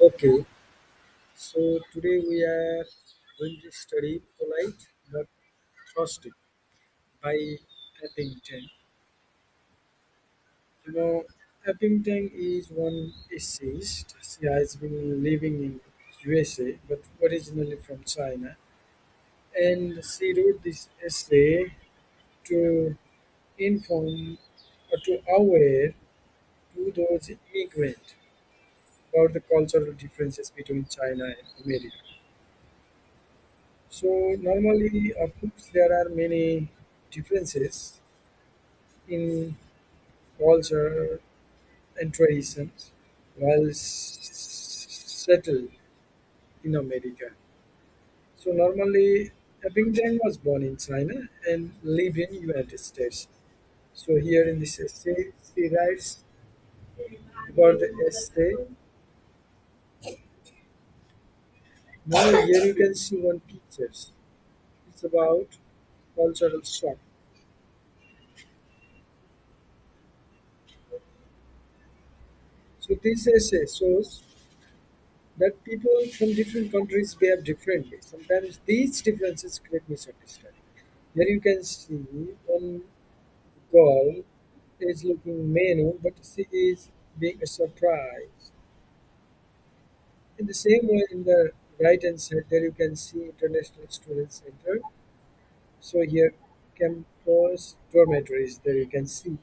Okay, so today we are going to study Polite but Thirsty by Yaping Tang. Yaping Tang is one essayist. She has been living in USA but originally from China, and she wrote this essay to inform or to aware to those immigrant about the cultural differences between China and America. So normally, of course, there are many differences in culture and traditions while settled in America. So normally, Abingdon was born in China and lived in United States. So here in this essay, she writes about the essay. Now here you can see one pictures. It's about cultural shock. So this essay shows that people from different countries behave differently. Sometimes these differences create misunderstanding. Here you can see one girl is looking menu, but she is being a surprise. In the same way, in the right hand side, there you can see International Student Center. So here, campus dormitories. There you can see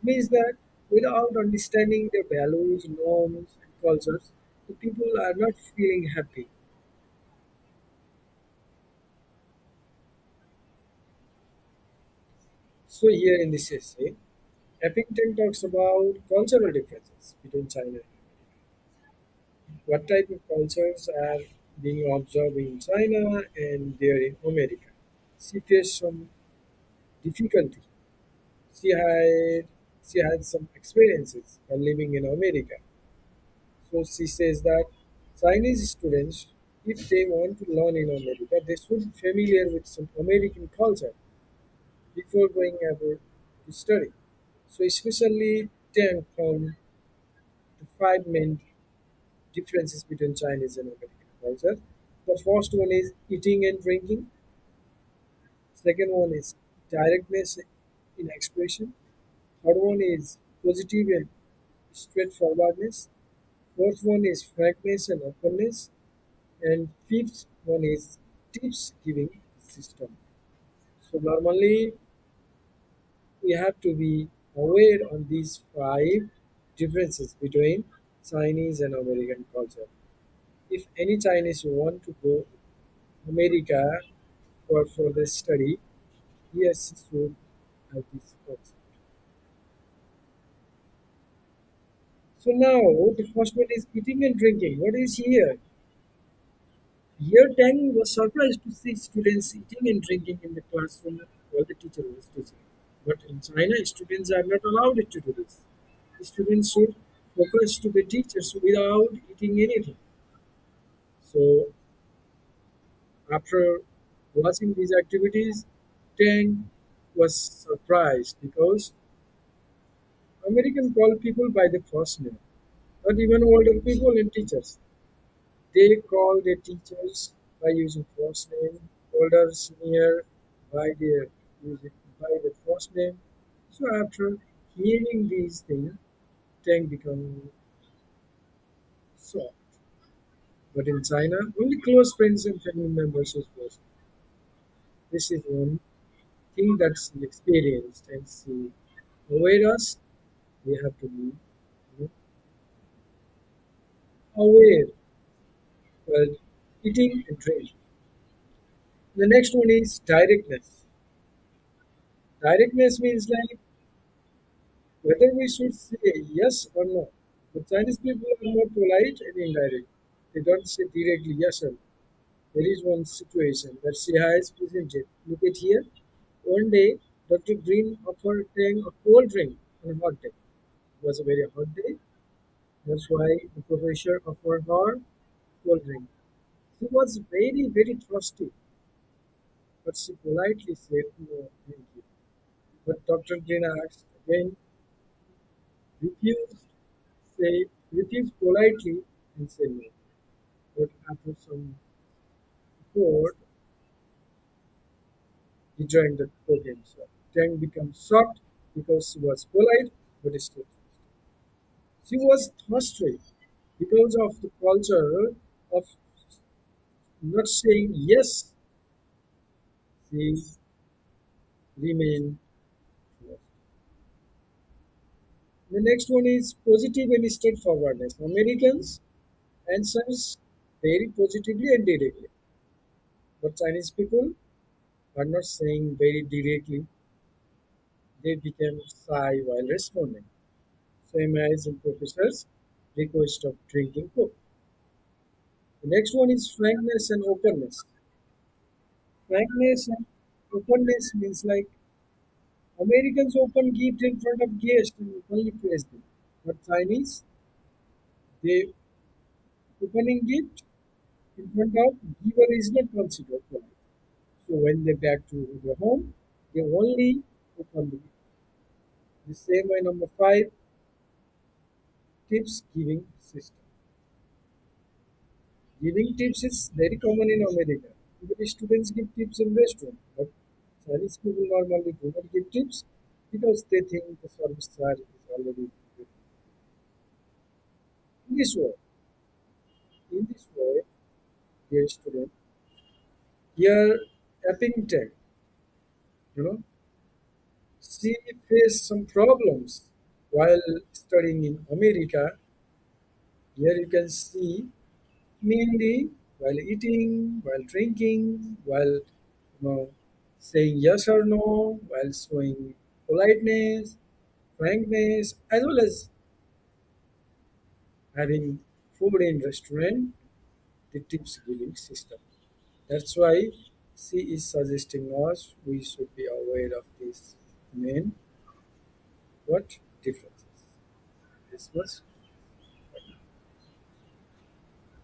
means that without understanding their values, norms, and cultures, the people are not feeling happy. So here in this essay, Eppington talks about cultural differences between China and America. What type of cultures are being observed in China and there in America. She faced some difficulty. She had she had some experiences while living in America. So she says that Chinese students, if they want to learn in America, they should be familiar with some American culture before going abroad to study. So especially Tang found the five main differences between Chinese and American culture. The first one is eating and drinking. Second one is directness in expression. Third one is positive and straightforwardness. Fourth one is frankness and openness. And fifth one is tips giving system. So normally we have to be aware on these five differences between Chinese and American culture. If any Chinese want to go America for further study, yes, should have this concept. So now the first one is eating and drinking. What is here? Here Tang was surprised to see students eating and drinking in the classroom while the teacher was teaching. But in China, students are not allowed to do this. The students should focus to the teachers without eating anything. So after watching these activities, Tang was surprised because American call people by the first name, not even older people and teachers. They call their teachers by using first name, older, senior by their using by the first name. So after hearing these things, Tang become soft. But in China, only close friends and family members use first. This is one thing that's experienced and see aware us. We have to be aware while eating and drinking. The next one is directness. Directness means like whether we should say yes or no. The Chinese people are more polite and indirect. They don't say directly yes or no. There is one situation that she has presented. Look at here. One day, Dr. Green offered Tang a cold drink on a hot day. It was a very hot day. That's why the professor offered her cold drink. She was very, very thirsty, but she politely said no, thank you. But Dr. Green asked again, refused, said refuse politely and say no. But after some effort, he joined the court himself. Tang becomes shocked because she was polite but still. She was frustrated because of the culture of not saying yes. She remained. The next one is positive and straightforwardness. Americans answers very positively and directly, but Chinese people are not saying very directly. They became shy while responding. Same as in professors' request of drinking coke. The next one is frankness and openness. Frankness and openness means like Americans open gift in front of guests and only praise them. But Chinese, they opening gift in front of giver is not considered polite. So when they back to their home, they only open the gift. The same way number five, tips giving system. Giving tips is very common in America. Even students give tips in restaurant, but Chinese people normally do not give tips because they think the service charge is already good. In this way, dear student, here Yaping Tang, you know, she faced some problems while studying in America. Here you can see mainly while eating, while drinking, while saying yes or no, while showing politeness, frankness, as well as having food in restaurant, the tips giving system. That's why she is suggesting us we should be aware of these main what differences. This was